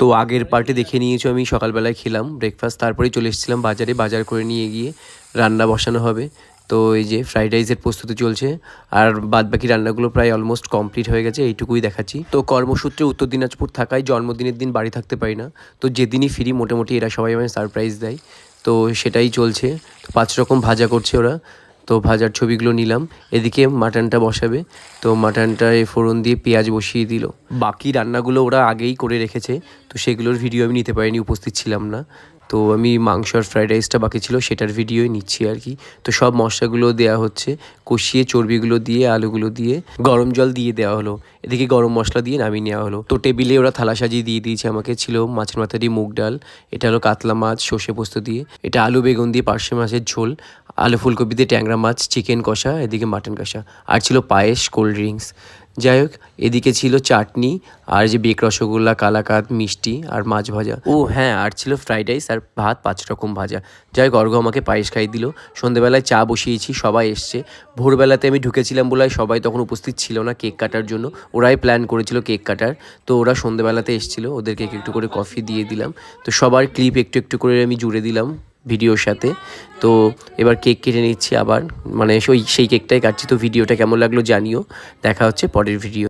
তো আগের পার্টে দেখে নিয়েছো, আমি সকালবেলায় খেলাম ব্রেকফাস্ট, তারপরেই চলে এসেছিলাম বাজারে, বাজার করে নিয়ে গিয়ে রান্না বসানো হবে। তো এই যে ফ্রাইড রাইসের প্রস্তুতি চলছে, আর বাদবাকি রান্নাগুলো প্রায় অলমোস্ট কমপ্লিট হয়ে গেছে, এইটুকুই দেখাচ্ছি। তো কর্মসূত্রে উত্তর দিনাজপুর থাকায় জন্মদিনের দিন বাড়ি থাকতে পারি না, তো যেদিনই ফিরি মোটামুটি এরা সবাই আমায় সারপ্রাইজ দেয়, তো সেটাই চলছে। তো 5 রকম ভাজা করছে ওরা, তো ভাজার ছবিগুলো নিলাম। এদিকে মাটনটা বসাবে, তো মাটনটা ফোড়ন দিয়ে পেঁয়াজ বসিয়ে দিল। বাকি রান্নাগুলো ওরা আগেই করে রেখেছে, তো সেগুলোর ভিডিও আমি নিতে পারিনি, উপস্থিত ছিলাম না। তো আমি মাংস আর ফ্রাইড রাইসটা বাকি ছিল সেটার ভিডিওই নিচ্ছি আর কি। তো সব মশলাগুলো দেওয়া হচ্ছে, কষিয়ে চর্বিগুলো দিয়ে আলুগুলো দিয়ে গরম জল দিয়ে দেওয়া হলো, এদিকে গরম মশলা দিয়ে নামিয়ে নেওয়া হলো। তো টেবিলে ওরা থালা সাজিয়ে দিয়ে দিয়েছে আমাকে। ছিল মাছের মাথা দিয়ে মুগ ডাল, এটা হলো কাতলা মাছ সর্ষে পোস্ত দিয়ে, এটা আলু বেগুন দিয়ে পার্শে মাছের ঝোল, আলু ফুলকপি দিয়ে ট্যাংরা মাছ, চিকেন কষা, এদিকে মাটন কষা, আর ছিল পায়েস, কোল্ড ড্রিঙ্কস। যাই হোক, এদিকে ছিল চাটনি, আর যে বেক রসগোল্লা, কালাকাঁদ, মিষ্টি আর মাছ ভাজা। ও হ্যাঁ, আর ছিল ফ্রাইড রাইস আর ভাত, 5 রকম ভাজা। যাই হোক, অর্ঘ্য আমাকে পায়েস খাইয়ে দিল। সন্ধেবেলায় চা বসিয়েছি, সবাই এসছে। ভোরবেলাতে আমি ঢুকেছিলাম বলে সবাই তখন উপস্থিত ছিল না কেক কাটার জন্য, ওরাই প্ল্যান করেছিল কেক কাটার। তো ওরা সন্ধেবেলাতে এসেছিল, ওদেরকে একটু করে কফি দিয়ে দিলাম। তো সবার ক্লিপ একটু একটু করে আমি জুড়ে দিলাম ভিডিওর সাথে। তো এবার কেক কেটে নিচ্ছি আবার, মানে সেই কেকটাই কাটছি। তো ভিডিওটা কেমন লাগলো জানিও, দেখা হচ্ছে পরের ভিডিও।